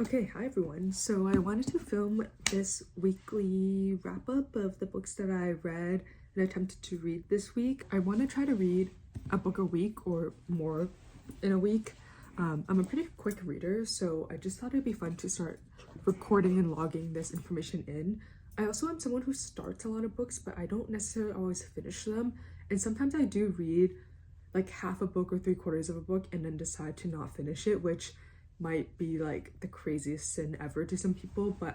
Okay, hi everyone. So I wanted to film this weekly wrap-up of the books that I read and attempted to read this week. I want to try to read a book a week or more in a week. I'm a pretty quick reader, so I just thought it'd be fun to start recording and logging this information in. I also am someone who starts a lot of books, but I don't necessarily always finish them. And sometimes I do read like half a book or 3/4 of a book and then decide to not finish it, which might be like the craziest sin ever to some people, but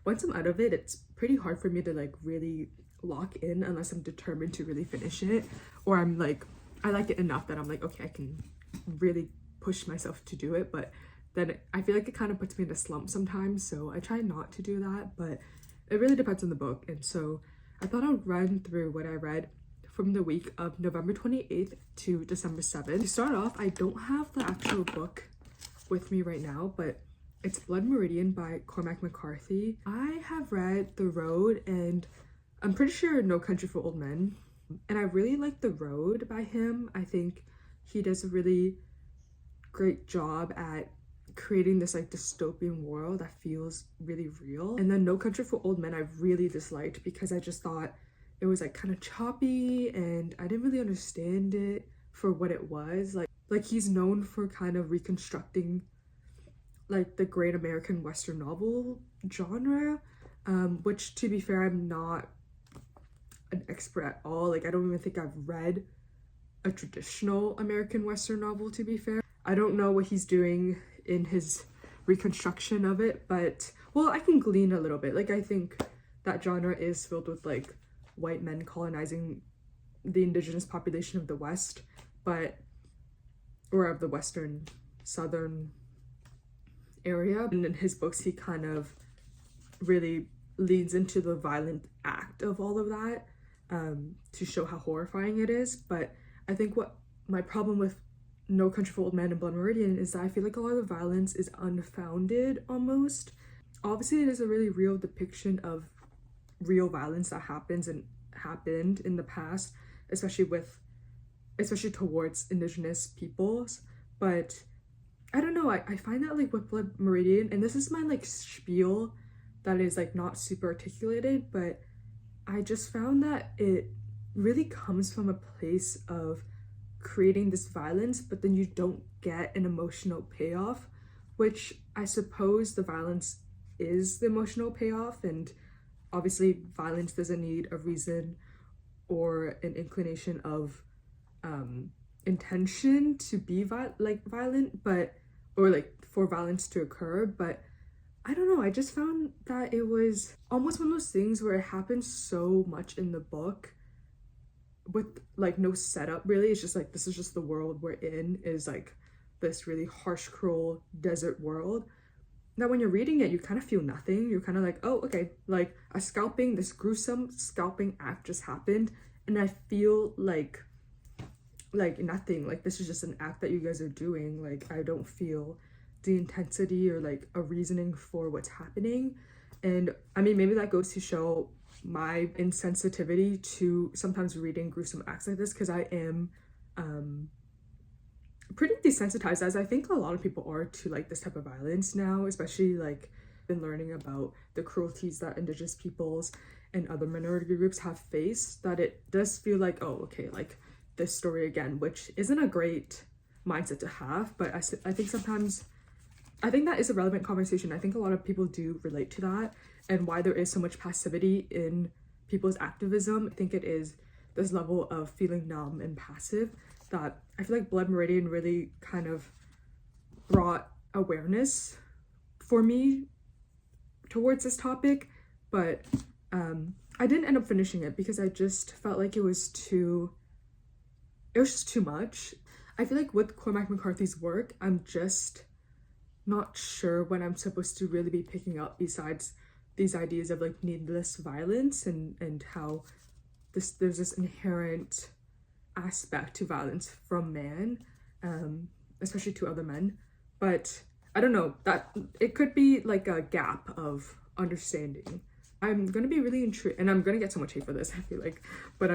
once I'm out of it, it's pretty hard for me to like really lock in unless I'm determined to really finish it, or I like it enough that I'm like, okay, I can really push myself to do it, but then I feel like it kind of puts me in a slump sometimes, so I try not to do that, but it really depends on the book. And so I thought I'd run through what I read from the week of November 28th to December 7th. To start off, I don't have the actual book with me right now, but it's Blood Meridian by Cormac McCarthy. I have read The Road and I'm pretty sure No Country for Old Men, and I really like The Road by him. I think he does a really great job at creating this like dystopian world that feels really real. And then No Country for Old Men I really disliked because I just thought it was like kind of choppy and I didn't really understand it for what it was. Like he's known for kind of reconstructing like the great American Western novel genre, which to be fair, I'm not an expert at all. Like I don't even think I've read a traditional American Western novel, to be fair. I don't know what he's doing in his reconstruction of it, but well, I can glean a little bit. Like I think that genre is filled with like white men colonizing the indigenous population of the West, or of the Western Southern area. And in his books, he kind of really leads into the violent act of all of that, to show how horrifying it is. But I think what my problem with No Country for Old Men and Blood Meridian is that I feel like a lot of the violence is unfounded almost. Obviously, it is a really real depiction of real violence that happened in the past, especially towards indigenous peoples. But I don't know, I find that like with Blood Meridian, and this is my like spiel that is like not super articulated, but I just found that it really comes from a place of creating this violence, but then you don't get an emotional payoff, which I suppose the violence is the emotional payoff, and obviously violence doesn't need a reason or an inclination of intention to be violent, but or like for violence to occur. But I don't know, I just found that it was almost one of those things where it happens so much in the book with like no setup really. It's just like, this is just the world we're in, is like this really harsh, cruel desert world, that when you're reading it, you kind of feel nothing. You're kind of like, oh, okay, like this gruesome scalping act just happened, and I feel like nothing. Like this is just an act that you guys are doing. Like I don't feel the intensity or like a reasoning for what's happening. And I mean, maybe that goes to show my insensitivity to sometimes reading gruesome acts like this, because I am pretty desensitized, as I think a lot of people are, to like this type of violence now, especially like been learning about the cruelties that indigenous peoples and other minority groups have faced, that it does feel like, oh, okay, like this story again, which isn't a great mindset to have. But I think sometimes, I think that is a relevant conversation. I think a lot of people do relate to that, and why there is so much passivity in people's activism. I think it is this level of feeling numb and passive that I feel like Blood Meridian really kind of brought awareness for me towards this topic. But I didn't end up finishing it because I just felt like it was just too much. I feel like with Cormac McCarthy's work, I'm just not sure what I'm supposed to really be picking up besides these ideas of like needless violence and how there's this inherent aspect to violence from man, especially to other men. But I don't know, that it could be like a gap of understanding. I'm gonna be really intrigued, and I'm gonna get so much hate for this, I feel like, but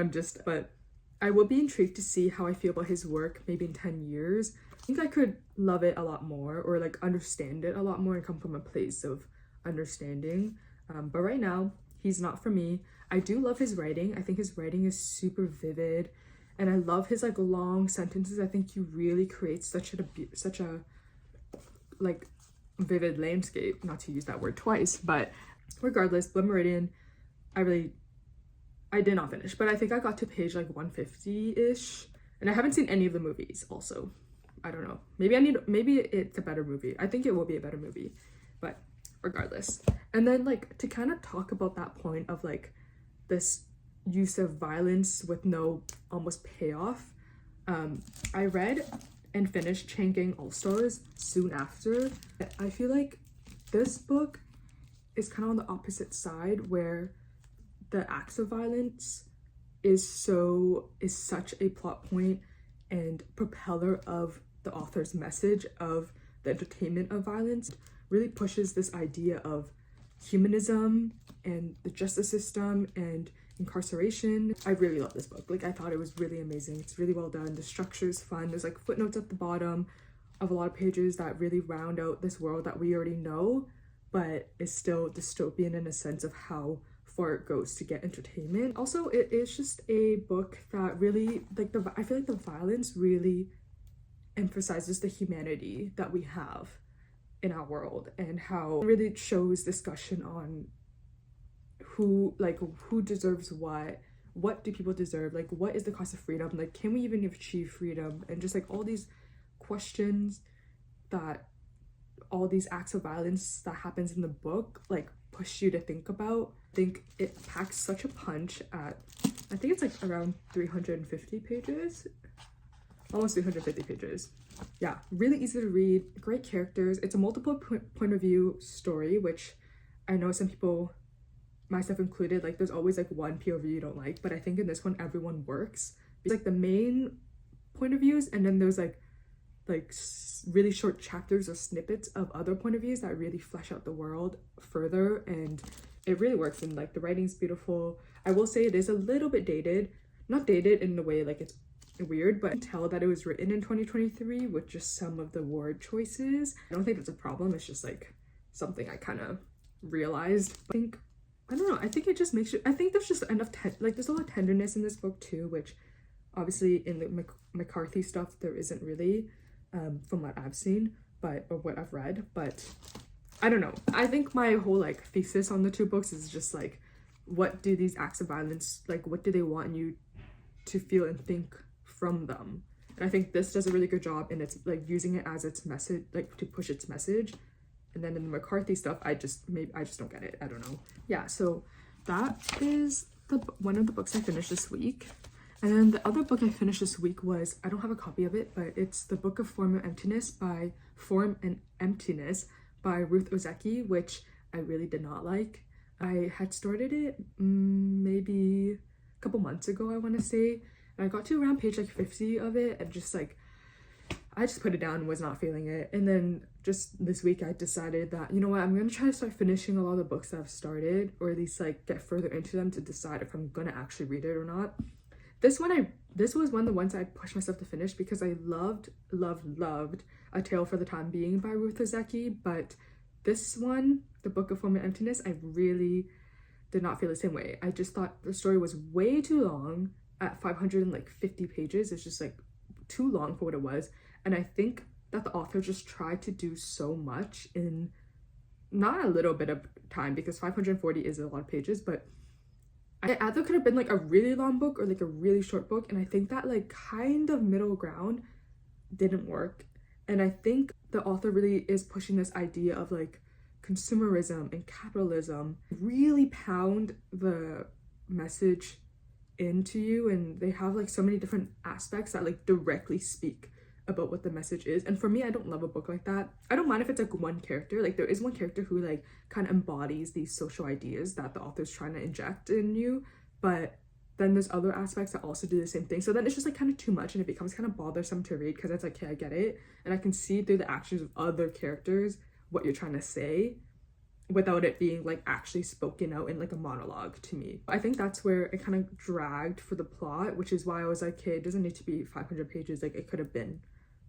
I will be intrigued to see how I feel about his work maybe in 10 years, I think I could love it a lot more, or like understand it a lot more and come from a place of understanding. But right now, he's not for me. I do love his writing. I think his writing is super vivid, and I love his like long sentences. I think he really creates such a like vivid landscape. Not to use that word twice, but regardless, Blood Meridian, I did not finish, but I think I got to page like 150-ish, and I haven't seen any of the movies also. I don't know. Maybe it's a better movie. I think it will be a better movie, but regardless. And then like to kind of talk about that point of like this use of violence with no almost payoff. I read and finished Chain Gang All Stars soon after. I feel like this book is kind of on the opposite side, where the acts of violence is such a plot point and propeller of the author's message of the entertainment of violence. Really pushes this idea of humanism and the justice system and incarceration. I really love this book. Like, I thought it was really amazing. It's really well done. The structure is fun. There's like footnotes at the bottom of a lot of pages that really round out this world that we already know, but is still dystopian in a sense of how far it goes to get entertainment. Also, it is just a book that really, like, I feel like the violence really emphasizes the humanity that we have in our world, and how it really shows discussion on who deserves what do people deserve, like what is the cost of freedom, like can we even achieve freedom, and just like all these questions that all these acts of violence that happens in the book like push you to think about. I think it packs such a punch at, I think it's like around 350 pages, almost 350 pages. Yeah, really easy to read, great characters. It's a multiple point of view story, which I know some people, myself included, like there's always like one POV you don't like, but I think in this one everyone works. It's like the main point of views, and then there's like really short chapters or snippets of other point of views that really flesh out the world further, and it really works. And like the writing's beautiful. I will say it is a little bit dated, not dated in the way like it's weird, but I can tell that it was written in 2023 with just some of the word choices. I don't think that's a problem, it's just like something I kind of realized. I don't know, I think it just makes you, I think there's just enough there's a lot of tenderness in this book too, which obviously in the McCarthy stuff there isn't really, from what I've seen, or what I've read. But I don't know, I think my whole like thesis on the two books is just like, what do these acts of violence, like what do they want you to feel and think from them? And I think this does a really good job in its like using it as its message, like to push its message. And then in the McCarthy stuff, I just don't get it. I don't know. Yeah, so that is one of the books I finished this week. And then the other book I finished this week was, I don't have a copy of it, but it's the Book of Form and Emptiness by Ruth Ozeki, which I really did not like. I had started it maybe a couple months ago, I want to say, and I got to around page like 50 of it, and just like I just put it down and was not feeling it. And then just this week I decided that, you know what, I'm gonna try to start finishing a lot of the books that I've started, or at least like get further into them to decide if I'm gonna actually read it or not. This was one of the ones I pushed myself to finish because I loved A Tale for the Time Being by Ruth Ozeki, but this one, The Book of Form and Emptiness, I really did not feel the same way. I just thought the story was way too long. At 550 pages, it's just like too long for what it was. And I think that the author just tried to do so much in not a little bit of time, because 540 is a lot of pages, but it either could have been like a really long book or like a really short book. And I think that like kind of middle ground didn't work. And I think the author really is pushing this idea of like consumerism and capitalism, really pound the message into you, and they have like so many different aspects that like directly speak about what the message is. And for me, I don't love a book like that. I don't mind if it's like one character, like there is one character who like kind of embodies these social ideas that the author's trying to inject in you, but then there's other aspects that also do the same thing. So then it's just like kind of too much, and it becomes kind of bothersome to read, because it's like, okay, I get it, and I can see through the actions of other characters what you're trying to say without it being like actually spoken out in like a monologue to me. I think that's where it kind of dragged for the plot, which is why I was like, okay, it doesn't need to be 500 pages, like it could have been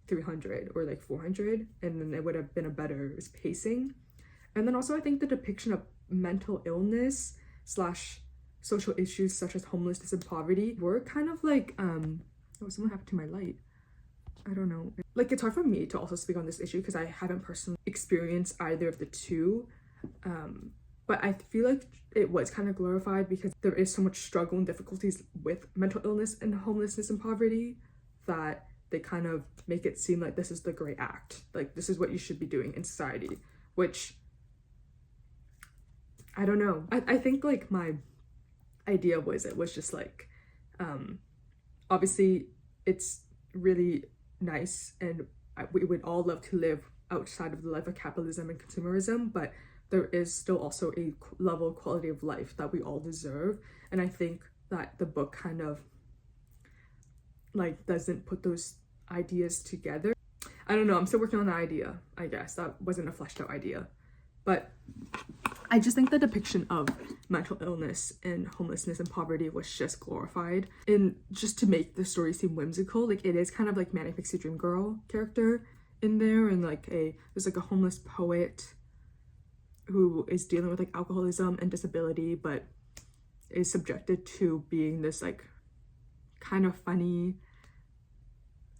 300 or like 400, and then it would have been a better pacing. And then also I think the depiction of mental illness slash social issues such as homelessness and poverty were kind of like oh, someone happened to my light. I don't know. Like, it's hard for me to also speak on this issue because I haven't personally experienced either of the two. But I feel like it was kind of glorified because there is so much struggle and difficulties with mental illness and homelessness and poverty that they kind of make it seem like this is the great act. Like, this is what you should be doing in society, which I don't know. I think like my idea was, it was just like, obviously it's really nice and we would all love to live outside of the life of capitalism and consumerism, but there is still also a level of quality of life that we all deserve. And I think that the book kind of like doesn't put those ideas together. I don't know, I'm still working on the idea. I guess that wasn't a fleshed out idea, but I just think the depiction of mental illness and homelessness and poverty was just glorified, and just to make the story seem whimsical. Like, it is kind of like Manic Pixie Dream Girl character in there, and like there's like a homeless poet who is dealing with like alcoholism and disability, but is subjected to being this like kind of funny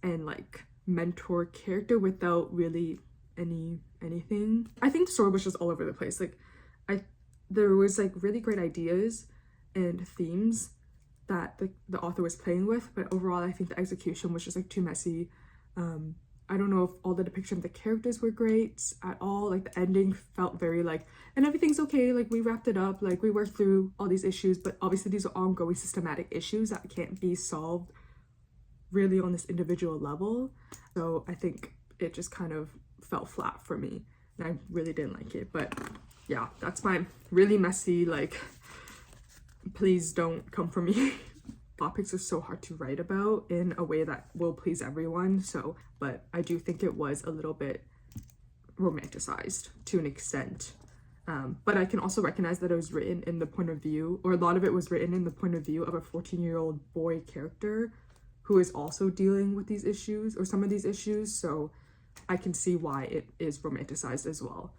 and like mentor character without really anything. I think the story was just all over the place. Like, there was like really great ideas and themes that the author was playing with, but overall I think the execution was just like too messy. I don't know if all the depiction of the characters were great at all. Like, the ending felt very like, and everything's okay, like we wrapped it up, like we worked through all these issues, but obviously these are ongoing systematic issues that can't be solved really on this individual level. So I think it just kind of fell flat for me and I really didn't like it. But yeah, that's my really messy, like, please don't come for me. Topics are so hard to write about in a way that will please everyone. So, but I do think it was a little bit romanticized to an extent. But I can also recognize that it was written in the point of view, or a lot of it was written in the point of view of a 14-year-old boy character who is also dealing with these issues, or some of these issues. So I can see why it is romanticized as well.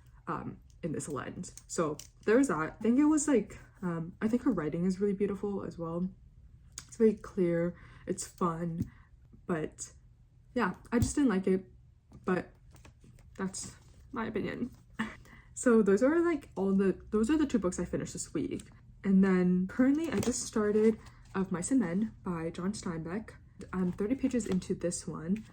In this lens. So there's that. I think it was like I think her writing is really beautiful as well. It's very clear, it's fun, but yeah, I just didn't like it, but that's my opinion. So those are like those are the two books I finished this week. And then currently I just started Of Mice and Men by John Steinbeck. I'm 30 pages into this one.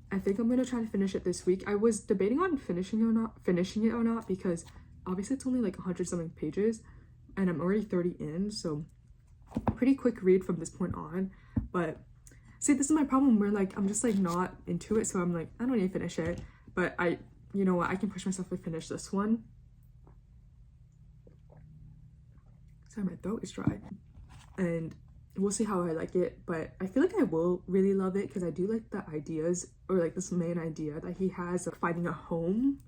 I think I'm gonna try to finish it this week. I was debating on finishing it or not because obviously it's only like 100 something pages and I'm already 30 in, so pretty quick read from this point on. But see, this is my problem where like I'm just like not into it, so I'm like, I don't need to finish it. But you know what, I can push myself to finish this one. Sorry, my throat is dry. And we'll see how I like it, but I feel like I will really love it because I do like the ideas, or like this main idea that he has of finding a home.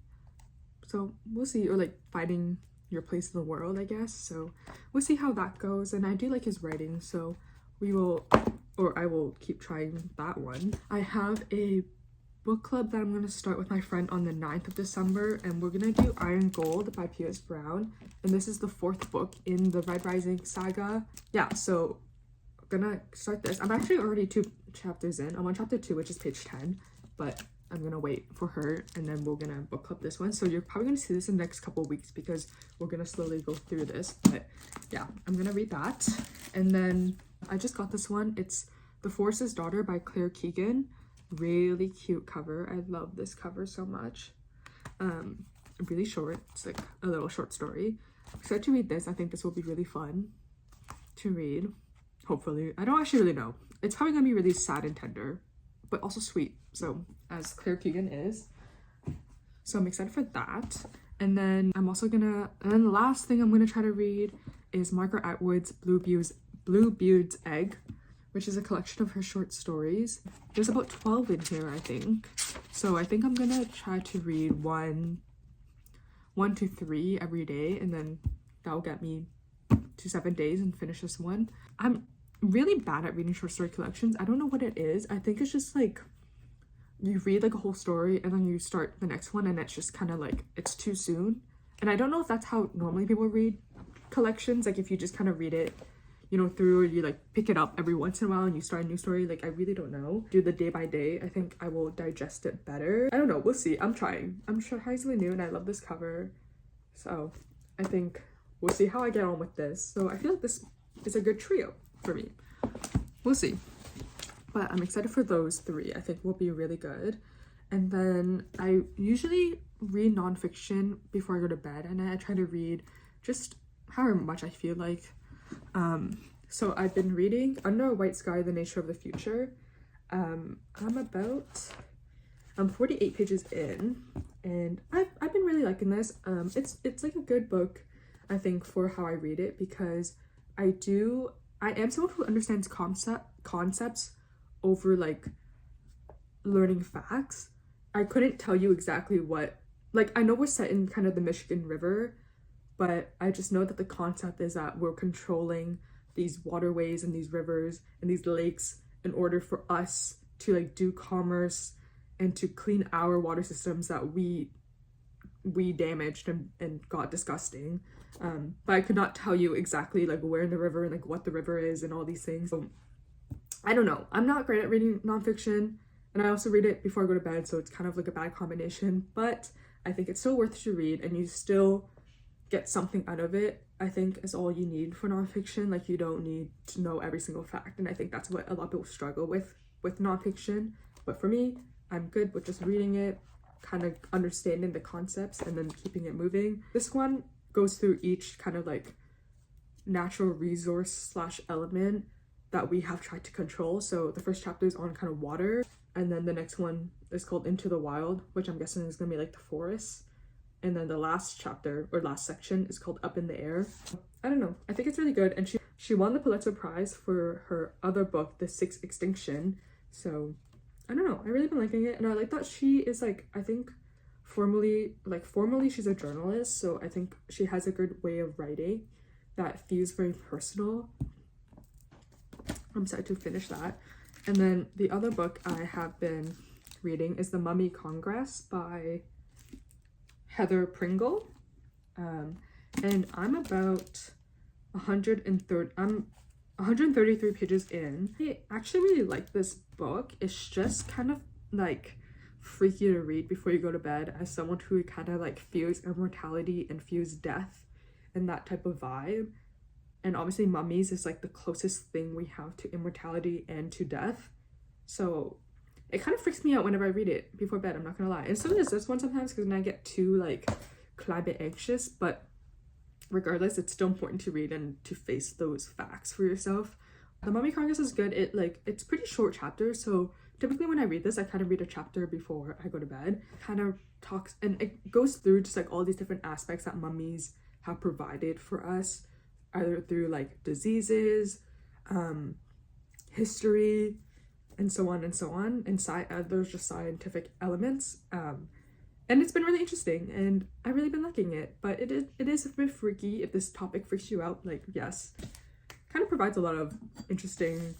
So we'll see, or like finding your place in the world, I guess. So we'll see how that goes. And I do like his writing, so I will keep trying that one. I have a book club that I'm going to start with my friend on the 9th of December, and we're going to do Iron Gold by P.S. Brown, and this is the 4th book in the Red Rising saga. Yeah, so gonna start this. I'm actually already 2 chapters in. I'm on chapter 2, which is page 10, but I'm gonna wait for her and then we're gonna book club this one. So you're probably gonna see this in the next couple of weeks because we're gonna slowly go through this. But yeah, I'm gonna read that. And then I just got this one. It's The Forest's Daughter by Claire Keegan. Really cute cover. I love this cover so much. Really short. It's like a little short story. I'm excited to read this. I think this will be really fun to read. Hopefully. I don't actually really know. It's probably gonna be really sad and tender, but also sweet. So, as Claire Keegan is. So I'm excited for that. And then and then the last thing I'm gonna try to read is Margaret Atwood's Bluebeard's Egg, which is a collection of her short stories. There's about 12 in here, I think. So I think I'm gonna try to read one to 3 every day, and then that'll get me to 7 days and finish this one. I'm really bad at reading short story collections. I don't know what it is. I think it's just like you read like a whole story and then you start the next one and it's just kind of like it's too soon. And I don't know if that's how normally people read collections, like if you just kind of read it, you know, through, or you like pick it up every once in a while and you start a new story. Like I really don't know. Do the day by day. I think I will digest it better. I don't know, we'll see. I'm trying something new and I love this cover, so I think we'll see how I get on with this. So I feel like this is a good trio for me. We'll see. But I'm excited for those three. I think will be really good. And then I usually read nonfiction before I go to bed, and I try to read just however much I feel like. So I've been reading Under a White Sky, The Nature of the Future. I'm 48 pages in, and I've been really liking this. It's like a good book, I think, for how I read it, because I am someone who understands concepts over like learning facts. I couldn't tell you exactly what, like I know we're set in kind of the Michigan River, but I just know that the concept is that we're controlling these waterways and these rivers and these lakes in order for us to like do commerce and to clean our water systems that we damaged and got disgusting. But I could not tell you exactly like where in the river and like what the river is and all these things. So I don't know. I'm not great at reading nonfiction, and I also read it before I go to bed, so it's kind of like a bad combination, but I think it's still worth to read and you still get something out of it. I think is all you need for nonfiction. Like you don't need to know every single fact, and I think that's what a lot of people struggle with nonfiction. But for me, I'm good with just reading it, kind of understanding the concepts and then keeping it moving. This one goes through each kind of like natural resource / element that we have tried to control. So the first chapter is on kind of water, and then the next one is called Into the Wild, which I'm guessing is gonna be like the forest. And then the last chapter or last section is called Up in the Air. I don't know, I think it's really good, and she won the Pulitzer Prize for her other book, The Sixth Extinction. So I don't know, I really been liking it, and I like that she is like, I think formally she's a journalist, so I think she has a good way of writing that feels very personal. I'm excited to finish that. And then the other book I have been reading is The Mummy Congress by Heather Pringle. And I'm about 133 pages in. I actually really like this book. It's just kind of like freaky to read before you go to bed, as someone who kind of like feels immortality and feels death and that type of vibe. And obviously mummies is like the closest thing we have to immortality and to death. So it kind of freaks me out whenever I read it before bed, I'm not gonna lie. And so does this one sometimes, because then I get too like climate anxious, but regardless, it's still important to read and to face those facts for yourself. The Mummy Congress is good. It's pretty short chapters, so typically when I read this, I kind of read a chapter before I go to bed. Kind of talks, and it goes through just like all these different aspects that mummies have provided for us, either through like diseases, history, and so on and so on. And there's just scientific elements. And it's been really interesting, and I've really been liking it. But it is a bit freaky. If this topic freaks you out, like, yes, kind of provides a lot of interesting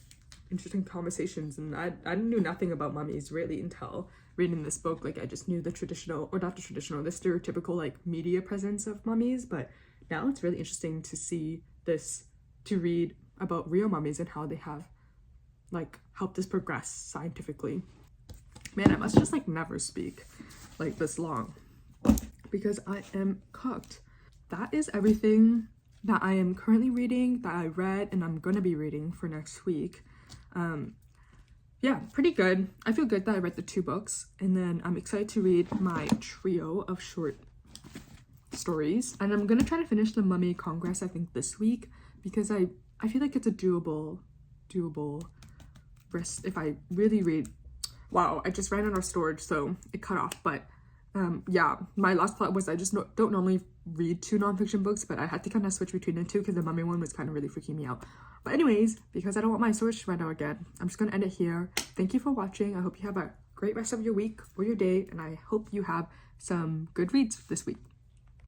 conversations. And I knew nothing about mummies really until reading this book. Like I just knew the stereotypical like media presence of mummies. But now it's really interesting to see this, to read about real mummies and how they have like helped us progress scientifically. Man, I must just like never speak like this long because I am cooked. That is everything that I am currently reading, that I read, and I'm gonna be reading for next week. Yeah, pretty good. I feel good that I read the 2 books, and then I'm excited to read my trio of short stories. And I'm gonna try to finish The Mummy Congress, I think, this week, because I feel like it's a doable risk if I really read. Wow, I just ran out of storage, so it cut off. But yeah, my last thought was I just don't normally read 2 nonfiction books, but I had to kind of switch between the 2 because the mummy one was kind of really freaking me out. But anyways, because I don't want my storage to run out again, I'm just gonna end it here. Thank you for watching. I hope you have a great rest of your week or your day, and I hope you have some good reads this week.